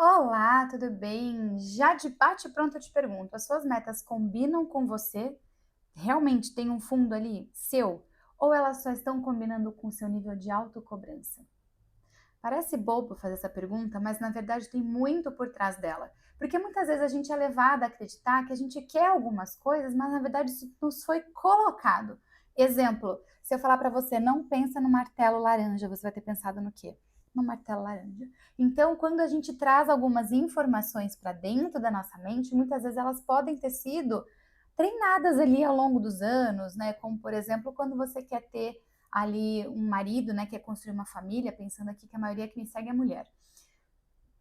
Olá, tudo bem? Já de bate pronto eu te pergunto, as suas metas combinam com você? Realmente tem um fundo ali seu? Ou elas só estão combinando com o seu nível de autocobrança? Parece bobo fazer essa pergunta, mas na verdade tem muito por trás dela. Porque muitas vezes a gente é levado a acreditar que a gente quer algumas coisas, mas na verdade isso nos foi colocado. Exemplo, se eu falar para você, não pensa no martelo laranja, você vai ter pensado no quê? No martelo laranja. Então, quando a gente traz algumas informações para dentro da nossa mente, muitas vezes elas podem ter sido treinadas ali ao longo dos anos, né? Como, por exemplo, quando você quer ter ali um marido, né, quer construir uma família, pensando aqui que a maioria que me segue é mulher.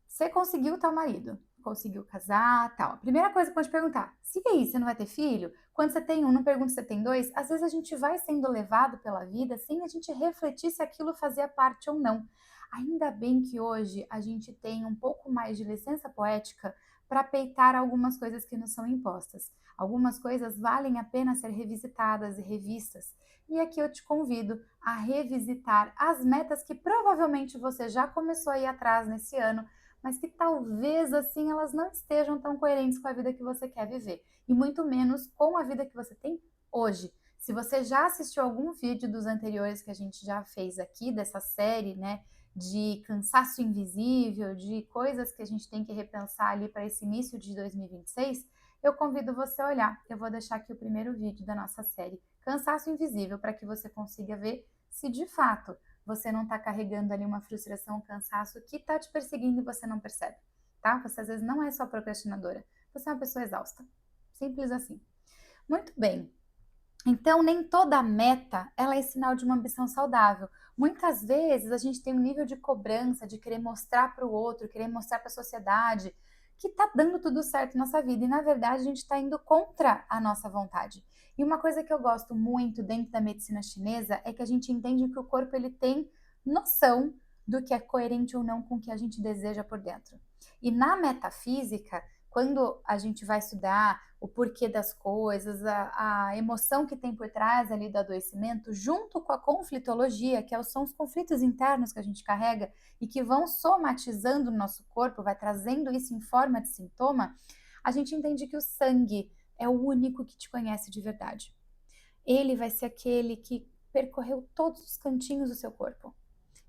Você conseguiu tal marido, conseguiu casar, tal. A primeira coisa que pode perguntar: se aí, você não vai ter filho? Quando você tem um, não pergunta se você tem dois. Às vezes a gente vai sendo levado pela vida sem a gente refletir se aquilo fazia parte ou não. Ainda bem que hoje a gente tem um pouco mais de licença poética para peitar algumas coisas que nos são impostas. Algumas coisas valem a pena ser revisitadas e revistas. E aqui eu te convido a revisitar as metas que provavelmente você já começou a ir atrás nesse ano, mas que talvez assim elas não estejam tão coerentes com a vida que você quer viver, e muito menos com a vida que você tem hoje. Se você já assistiu algum vídeo dos anteriores que a gente já fez aqui dessa série, né, de cansaço invisível, de coisas que a gente tem que repensar ali para esse início de 2026, eu convido você a olhar. Eu vou deixar aqui o primeiro vídeo da nossa série Cansaço Invisível para que você consiga ver se de fato você não está carregando ali uma frustração, um cansaço que está te perseguindo e você não percebe, tá? Você às vezes não é só procrastinadora, você é uma pessoa exausta. Simples assim. Muito bem. Então, nem toda meta ela é sinal de uma ambição saudável. Muitas vezes a gente tem um nível de cobrança, de querer mostrar para o outro, querer mostrar para a sociedade que está dando tudo certo na nossa vida. E na verdade a gente está indo contra a nossa vontade. E uma coisa que eu gosto muito dentro da medicina chinesa é que a gente entende que o corpo ele tem noção do que é coerente ou não com o que a gente deseja por dentro. E na metafísica, quando a gente vai estudar o porquê das coisas, a emoção que tem por trás ali do adoecimento, junto com a conflitologia, que são os conflitos internos que a gente carrega e que vão somatizando o nosso corpo, vai trazendo isso em forma de sintoma, a gente entende que o sangue é o único que te conhece de verdade. Ele vai ser aquele que percorreu todos os cantinhos do seu corpo.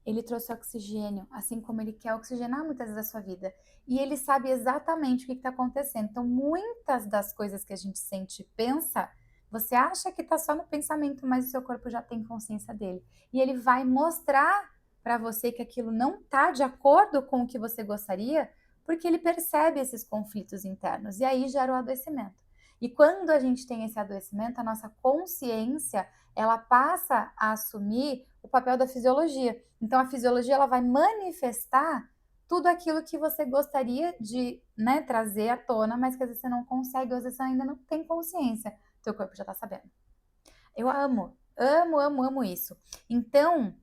Ele trouxe oxigênio, assim como ele quer oxigenar muitas vezes a sua vida. E ele sabe exatamente o que está acontecendo. Então, muitas das coisas que a gente sente e pensa, você acha que está só no pensamento, mas o seu corpo já tem consciência dele. E ele vai mostrar para você que aquilo não está de acordo com o que você gostaria, porque ele percebe esses conflitos internos. E aí gera o adoecimento. E quando a gente tem esse adoecimento, a nossa consciência ela passa a assumir o papel da fisiologia. Então, a fisiologia ela vai manifestar tudo aquilo que você gostaria de, né, trazer à tona, mas que às vezes você não consegue, ou às vezes você ainda não tem consciência. Teu corpo já está sabendo. Eu amo, amo, amo, amo isso. Então,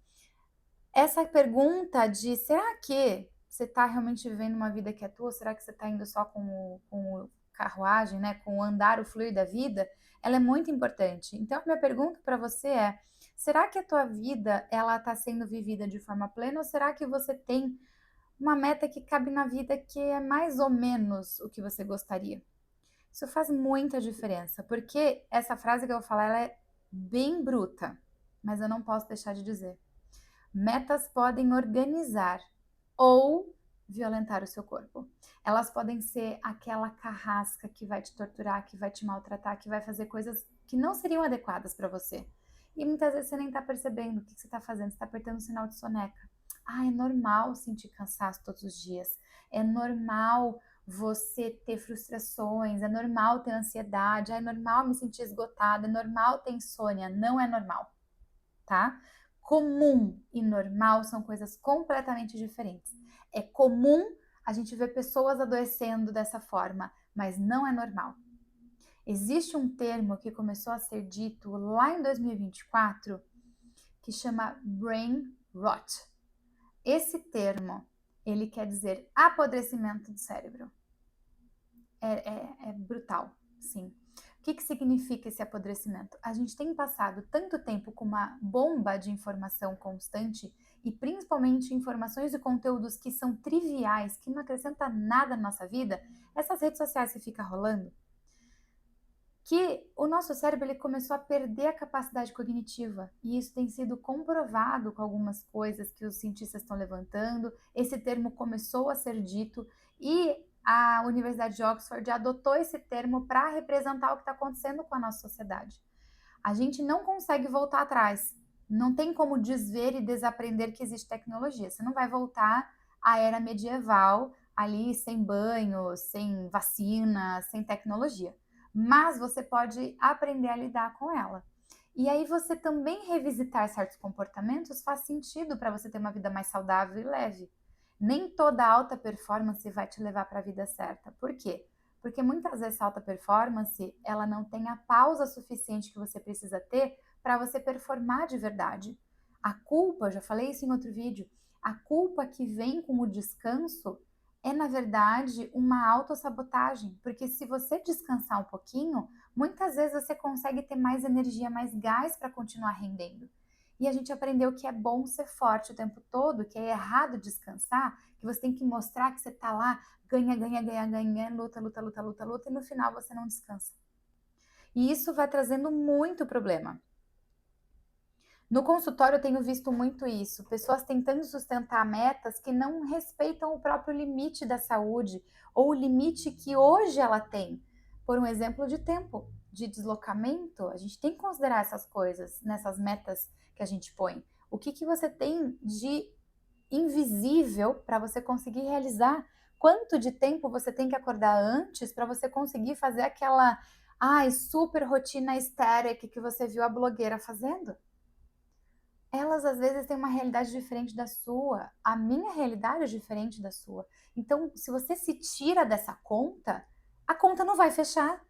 essa pergunta de será que você está realmente vivendo uma vida que é tua? Será que você está indo só com carruagem, né? Com o andar, o fluir da vida? Ela é muito importante. Então, a minha pergunta para você é: será que a tua vida ela está sendo vivida de forma plena ou será que você tem uma meta que cabe na vida que é mais ou menos o que você gostaria? Isso faz muita diferença, porque essa frase que eu vou falar ela é bem bruta, mas eu não posso deixar de dizer. Metas podem organizar ou violentar o seu corpo. Elas podem ser aquela carrasca que vai te torturar, que vai te maltratar, que vai fazer coisas que não seriam adequadas para você. E muitas vezes você nem está percebendo o que você está fazendo, você está apertando o sinal de soneca. Ah, é normal sentir cansaço todos os dias. É normal você ter frustrações, é normal ter ansiedade, é normal me sentir esgotada, é normal ter insônia. Não é normal, tá? Comum e normal são coisas completamente diferentes. É comum a gente ver pessoas adoecendo dessa forma, mas não é normal. Existe um termo que começou a ser dito lá em 2024 que chama brain rot. Esse termo, ele quer dizer apodrecimento do cérebro. É brutal, sim. O que significa esse apodrecimento? A gente tem passado tanto tempo com uma bomba de informação constante e principalmente informações e conteúdos que são triviais, que não acrescentam nada na nossa vida, essas redes sociais que fica rolando, que o nosso cérebro ele começou a perder a capacidade cognitiva. E isso tem sido comprovado com algumas coisas que os cientistas estão levantando. Esse termo começou a ser dito e a Universidade de Oxford adotou esse termo para representar o que está acontecendo com a nossa sociedade. A gente não consegue voltar atrás. Não tem como desver e desaprender que existe tecnologia. Você não vai voltar à era medieval, ali sem banho, sem vacina, sem tecnologia. Mas você pode aprender a lidar com ela. E aí você também revisitar certos comportamentos faz sentido para você ter uma vida mais saudável e leve. Nem toda alta performance vai te levar para a vida certa. Por quê? Porque muitas vezes a alta performance, ela não tem a pausa suficiente que você precisa ter para você performar de verdade. A culpa, eu já falei isso em outro vídeo, a culpa que vem com o descanso é, na verdade, uma autossabotagem, porque se você descansar um pouquinho, muitas vezes você consegue ter mais energia, mais gás para continuar rendendo. E a gente aprendeu que é bom ser forte o tempo todo, que é errado descansar, que você tem que mostrar que você está lá, ganha, ganha, ganha, ganha, luta, luta, luta, luta, luta, e no final você não descansa. E isso vai trazendo muito problema. No consultório eu tenho visto muito isso, pessoas tentando sustentar metas que não respeitam o próprio limite da saúde ou o limite que hoje ela tem. Por um exemplo de tempo, de deslocamento, a gente tem que considerar essas coisas nessas metas que a gente põe. O que que você tem de invisível para você conseguir realizar? Quanto de tempo você tem que acordar antes para você conseguir fazer aquela, super rotina estética que você viu a blogueira fazendo? Elas às vezes têm uma realidade diferente da sua, a minha realidade é diferente da sua. Então, se você se tira dessa conta, a conta não vai fechar.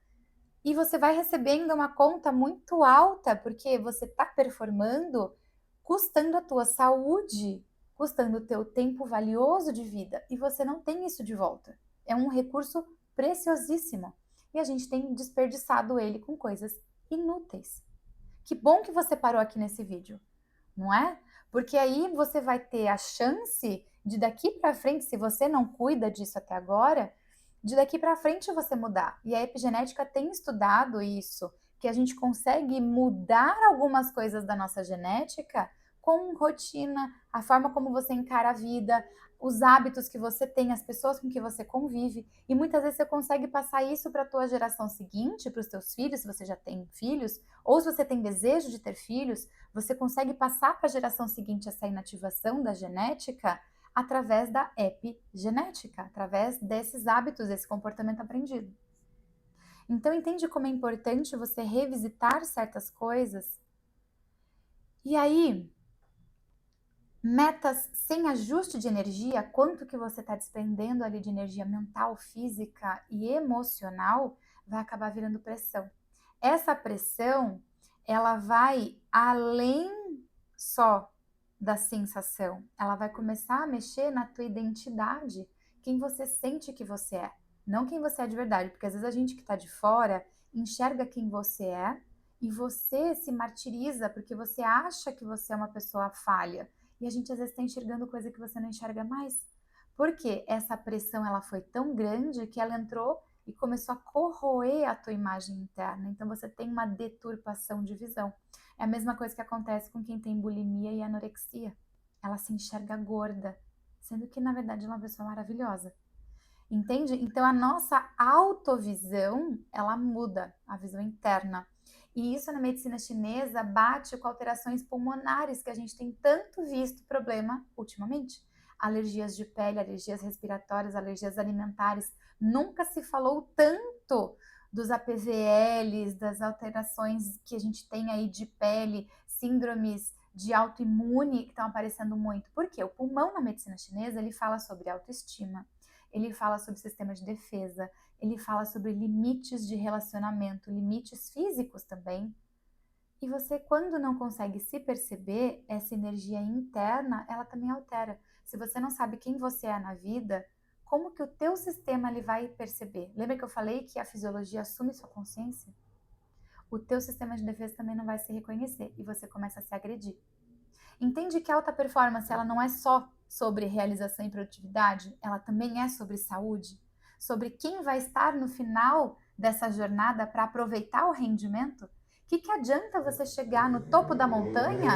E você vai recebendo uma conta muito alta, porque você está performando, custando a tua saúde, custando o teu tempo valioso de vida, e você não tem isso de volta. É um recurso preciosíssimo. E a gente tem desperdiçado ele com coisas inúteis. Que bom que você parou aqui nesse vídeo, não é? Porque aí você vai ter a chance de daqui para frente, se você não cuida disso até agora, de daqui para frente você mudar. E a epigenética tem estudado isso, que a gente consegue mudar algumas coisas da nossa genética com rotina, a forma como você encara a vida, os hábitos que você tem, as pessoas com que você convive, e muitas vezes você consegue passar isso para a tua geração seguinte, para os teus filhos, se você já tem filhos, ou se você tem desejo de ter filhos, você consegue passar para a geração seguinte essa inativação da genética através da epigenética, através desses hábitos, desse comportamento aprendido. Então, entende como é importante você revisitar certas coisas? E aí, metas sem ajuste de energia, quanto que você está despendendo ali de energia mental, física e emocional, vai acabar virando pressão. Essa pressão, ela vai além só da sensação, ela vai começar a mexer na tua identidade, quem você sente que você é, não quem você é de verdade, porque às vezes a gente que está de fora enxerga quem você é e você se martiriza porque você acha que você é uma pessoa falha. E a gente às vezes está enxergando coisa que você não enxerga mais. Porque essa pressão ela foi tão grande que ela entrou e começou a corroer a tua imagem interna. Então você tem uma deturpação de visão. É a mesma coisa que acontece com quem tem bulimia e anorexia. Ela se enxerga gorda, sendo que na verdade ela é uma pessoa maravilhosa. Entende? Então a nossa autovisão, ela muda, a visão interna. E isso na medicina chinesa bate com alterações pulmonares que a gente tem tanto visto problema ultimamente. Alergias de pele, alergias respiratórias, alergias alimentares. Nunca se falou tanto dos APVLs, das alterações que a gente tem aí de pele, síndromes de autoimune que estão aparecendo muito. Por quê? O pulmão na medicina chinesa, ele fala sobre autoestima, ele fala sobre sistema de defesa, ele fala sobre limites de relacionamento, limites físicos também. E você, quando não consegue se perceber, essa energia interna, ela também altera. Se você não sabe quem você é na vida, como que o teu sistema ele vai perceber? Lembra que eu falei que a fisiologia assume sua consciência? O teu sistema de defesa também não vai se reconhecer e você começa a se agredir. Entende que a alta performance ela não é só sobre realização e produtividade, ela também é sobre saúde, sobre quem vai estar no final dessa jornada para aproveitar o rendimento. O que adianta você chegar no topo da montanha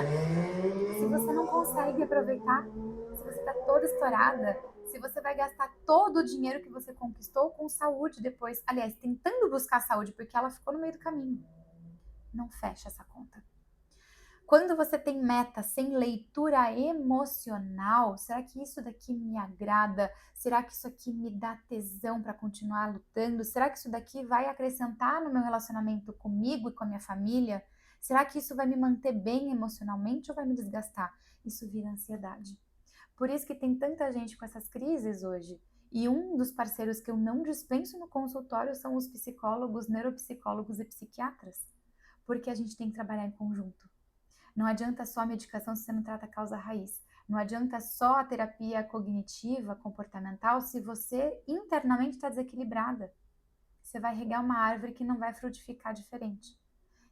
se você não consegue aproveitar, se você está toda estourada, se você vai gastar todo o dinheiro que você conquistou com saúde depois, aliás, tentando buscar saúde porque ela ficou no meio do caminho. Não fecha essa conta. Quando você tem meta sem leitura emocional, será que isso daqui me agrada? Será que isso aqui me dá tesão para continuar lutando? Será que isso daqui vai acrescentar no meu relacionamento comigo e com a minha família? Será que isso vai me manter bem emocionalmente ou vai me desgastar? Isso vira ansiedade. Por isso que tem tanta gente com essas crises hoje. E um dos parceiros que eu não dispenso no consultório são os psicólogos, neuropsicólogos e psiquiatras, porque a gente tem que trabalhar em conjunto. Não adianta só a medicação se você não trata a causa raiz. Não adianta só a terapia cognitiva, comportamental, se você internamente está desequilibrada. Você vai regar uma árvore que não vai frutificar diferente.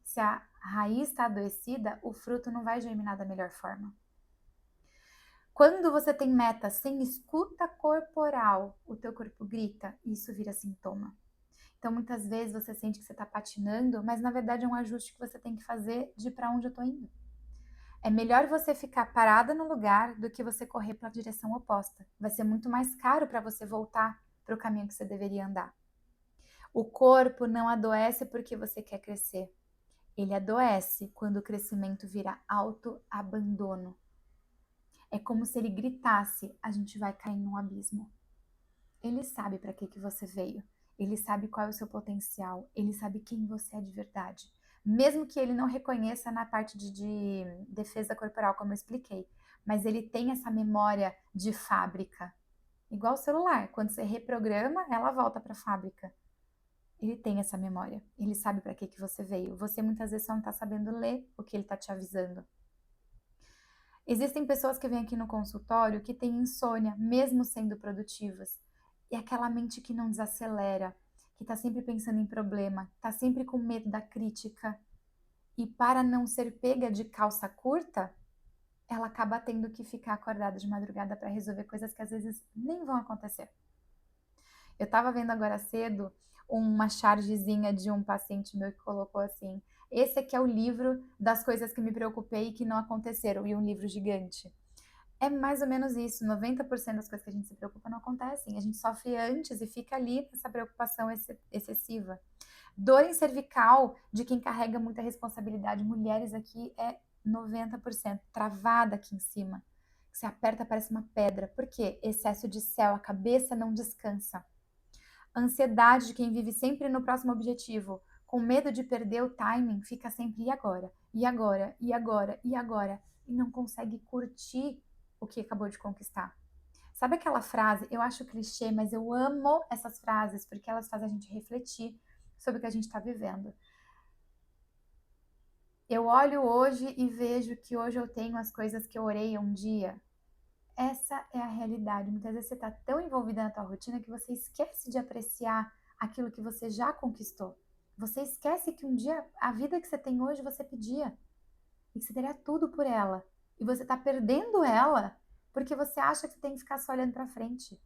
Se a raiz está adoecida, o fruto não vai germinar da melhor forma. Quando você tem meta sem escuta corporal, o teu corpo grita e isso vira sintoma. Então, muitas vezes você sente que você está patinando, mas na verdade é um ajuste que você tem que fazer de para onde eu estou indo. É melhor você ficar parada no lugar do que você correr para a direção oposta. Vai ser muito mais caro para você voltar para o caminho que você deveria andar. O corpo não adoece porque você quer crescer. Ele adoece quando o crescimento vira autoabandono. É como se ele gritasse: a gente vai cair num abismo. Ele sabe para que você veio. Ele sabe qual é o seu potencial. Ele sabe quem você é de verdade. Mesmo que ele não reconheça na parte de defesa corporal, como eu expliquei. Mas ele tem essa memória de fábrica. Igual o celular. Quando você reprograma, ela volta para a fábrica. Ele tem essa memória. Ele sabe para que você veio. Você muitas vezes só não está sabendo ler o que ele está te avisando. Existem pessoas que vêm aqui no consultório que têm insônia, mesmo sendo produtivas. E aquela mente que não desacelera, que está sempre pensando em problema, está sempre com medo da crítica. E para não ser pega de calça curta, ela acaba tendo que ficar acordada de madrugada para resolver coisas que às vezes nem vão acontecer. Eu estava vendo agora cedo uma chargezinha de um paciente meu que colocou assim: esse aqui é o livro das coisas que me preocupei e que não aconteceram, e um livro gigante. É mais ou menos isso, 90% das coisas que a gente se preocupa não acontecem, a gente sofre antes e fica ali nessa preocupação excessiva. Dor em cervical de quem carrega muita responsabilidade, mulheres aqui é 90%, travada aqui em cima. Você aperta, parece uma pedra. Por quê? Excesso de céu, a cabeça não descansa. Ansiedade de quem vive sempre no próximo objetivo, com medo de perder o timing, fica sempre e agora, e agora, e agora, e agora, e não consegue curtir o que acabou de conquistar. Sabe aquela frase? Eu acho clichê, mas eu amo essas frases porque elas fazem a gente refletir sobre o que a gente está vivendo. Eu olho hoje e vejo que hoje eu tenho as coisas que eu orei um dia. Essa é a realidade. Muitas vezes você está tão envolvida na tua rotina que você esquece de apreciar aquilo que você já conquistou. Você esquece que um dia a vida que você tem hoje você pedia e que você teria tudo por ela. E você está perdendo ela porque você acha que você tem que ficar só olhando para frente.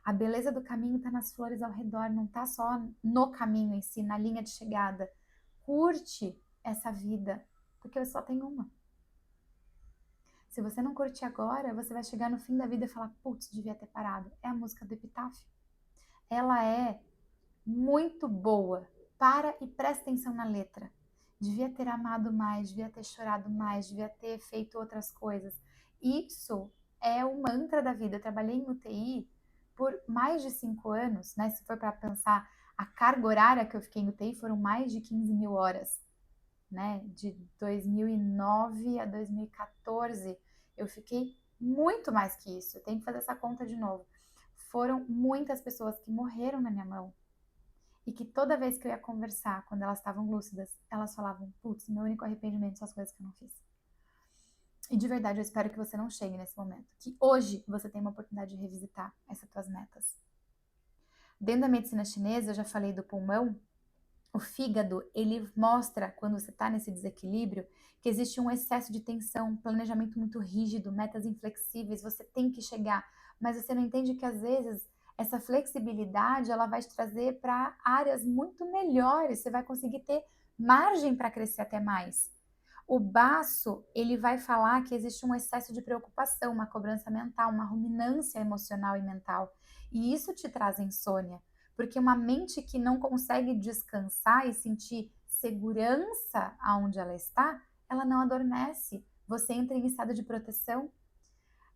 A beleza do caminho está nas flores ao redor, não está só no caminho em si, na linha de chegada. Curte essa vida, porque você só tem uma. Se você não curtir agora, você vai chegar no fim da vida e falar: putz, devia ter parado. É a música do Epitáfio. Ela é muito boa. Para e presta atenção na letra. Devia ter amado mais, devia ter chorado mais, devia ter feito outras coisas. Isso é o mantra da vida. Eu trabalhei em UTI por mais de 5 anos, né? Se for para pensar, a carga horária que eu fiquei em UTI foram mais de 15 mil horas, né? De 2009 a 2014, eu fiquei muito mais que isso. Eu tenho que fazer essa conta de novo. Foram muitas pessoas que morreram na minha mão. E que toda vez que eu ia conversar, quando elas estavam lúcidas, elas falavam: putz, meu único arrependimento são as coisas que eu não fiz. E de verdade, eu espero que você não chegue nesse momento. Que hoje você tenha uma oportunidade de revisitar essas tuas metas. Dentro da medicina chinesa, eu já falei do pulmão. O fígado, ele mostra, quando você está nesse desequilíbrio, que existe um excesso de tensão, planejamento muito rígido, metas inflexíveis, você tem que chegar, mas você não entende que às vezes essa flexibilidade ela vai te trazer para áreas muito melhores, você vai conseguir ter margem para crescer até mais. O baço, ele vai falar que existe um excesso de preocupação, uma cobrança mental, uma ruminância emocional e mental. E isso te traz insônia, porque uma mente que não consegue descansar e sentir segurança aonde ela está, ela não adormece. Você entra em estado de proteção.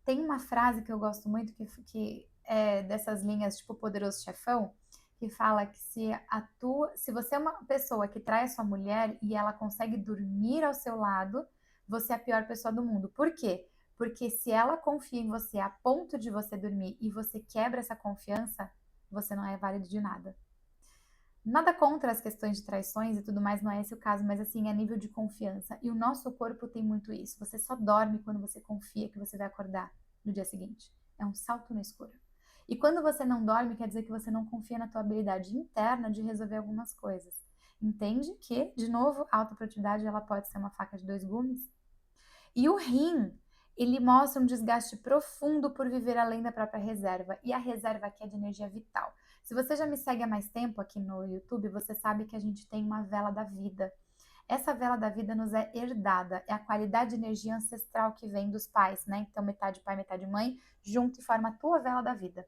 Tem uma frase que eu gosto muito que é dessas linhas tipo Poderoso Chefão, que fala que se você é uma pessoa que trai a sua mulher e ela consegue dormir ao seu lado, você é a pior pessoa do mundo. Por quê? Porque se ela confia em você a ponto de você dormir e você quebra essa confiança, você não é válido de nada. Nada contra as questões de traições e tudo mais, não é esse o caso, mas assim, é nível de confiança. E o nosso corpo tem muito isso. Você só dorme quando você confia que você vai acordar no dia seguinte. É um salto no escuro. E quando você não dorme, quer dizer que você não confia na tua habilidade interna de resolver algumas coisas. Entende que, de novo, a autoprodutividade ela pode ser uma faca de dois gumes? E o rim, ele mostra um desgaste profundo por viver além da própria reserva. E a reserva aqui é de energia vital. Se você já me segue há mais tempo aqui no YouTube, você sabe que a gente tem uma vela da vida. Essa vela da vida nos é herdada, é a qualidade de energia ancestral que vem dos pais, né? Então, metade pai, metade mãe, junto e forma a tua vela da vida.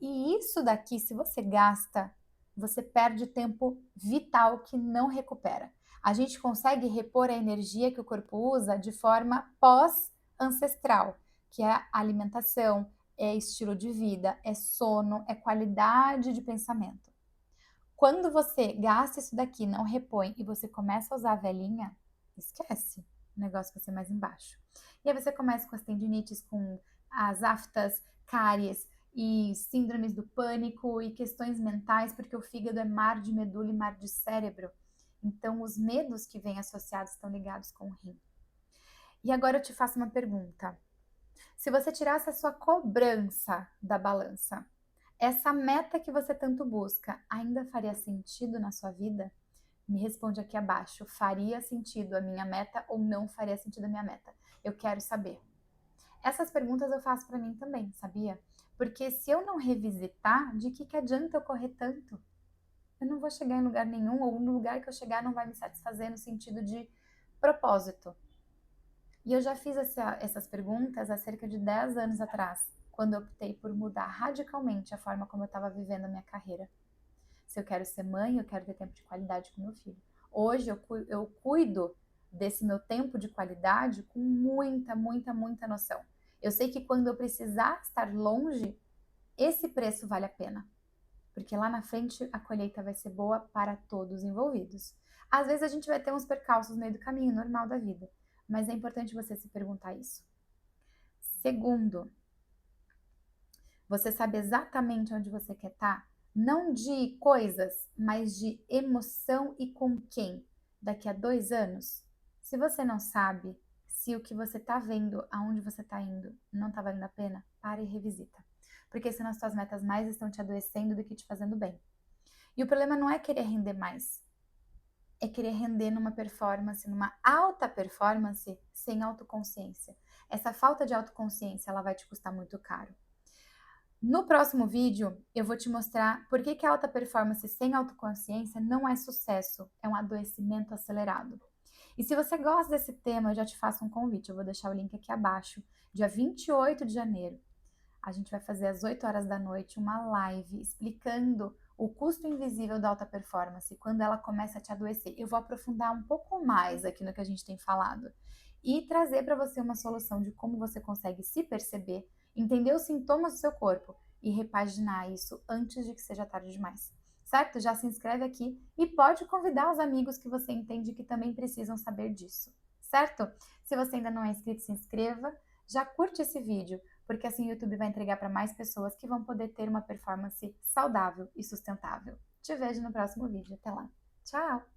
E isso daqui, se você gasta, você perde tempo vital que não recupera. A gente consegue repor a energia que o corpo usa de forma pós-ancestral, que é alimentação, é estilo de vida, é sono, é qualidade de pensamento. Quando você gasta isso daqui, não repõe e você começa a usar a velhinha, esquece. O negócio vai ser mais embaixo. E aí você começa com as tendinites, com as aftas, cáries e síndromes do pânico e questões mentais, porque o fígado é mar de medula e mar de cérebro. Então, os medos que vêm associados estão ligados com o rim. E agora eu te faço uma pergunta. Se você tirasse a sua cobrança da balança, essa meta que você tanto busca ainda faria sentido na sua vida? Me responde aqui abaixo. Faria sentido a minha meta ou não faria sentido a minha meta? Eu quero saber. Essas perguntas eu faço para mim também, sabia? Porque se eu não revisitar, de que adianta eu correr tanto? Eu não vou chegar em lugar nenhum, ou no lugar que eu chegar não vai me satisfazer no sentido de propósito. E eu já fiz essas perguntas há cerca de 10 anos atrás, quando eu optei por mudar radicalmente a forma como eu estava vivendo a minha carreira. Se eu quero ser mãe, eu quero ter tempo de qualidade com meu filho. Hoje eu cuido desse meu tempo de qualidade com muita noção. Eu sei que quando eu precisar estar longe, esse preço vale a pena. Porque lá na frente a colheita vai ser boa para todos envolvidos. Às vezes a gente vai ter uns percalços no meio do caminho, normal da vida. Mas é importante você se perguntar isso. Segundo, você sabe exatamente onde você quer estar? Não de coisas, mas de emoção e com quem daqui a 2 anos? Se você não sabe se o que você está vendo, aonde você está indo, não está valendo a pena, pare e revisita. Porque senão as suas metas mais estão te adoecendo do que te fazendo bem. E o problema não é querer render mais, é querer render numa performance, numa alta performance, sem autoconsciência. Essa falta de autoconsciência, ela vai te custar muito caro. No próximo vídeo, eu vou te mostrar por que a alta performance sem autoconsciência não é sucesso, é um adoecimento acelerado. E se você gosta desse tema, eu já te faço um convite, eu vou deixar o link aqui abaixo. Dia 28 de janeiro, a gente vai fazer às 8 horas da noite uma live explicando o custo invisível da alta performance, quando ela começa a te adoecer. Eu vou aprofundar um pouco mais aqui no que a gente tem falado e trazer para você uma solução de como você consegue se perceber, entender os sintomas do seu corpo e repaginar isso antes de que seja tarde demais. Certo? Já se inscreve aqui e pode convidar os amigos que você entende que também precisam saber disso. Certo? Se você ainda não é inscrito, se inscreva. Já curte esse vídeo, porque assim o YouTube vai entregar para mais pessoas que vão poder ter uma performance saudável e sustentável. Te vejo no próximo vídeo. Até lá. Tchau!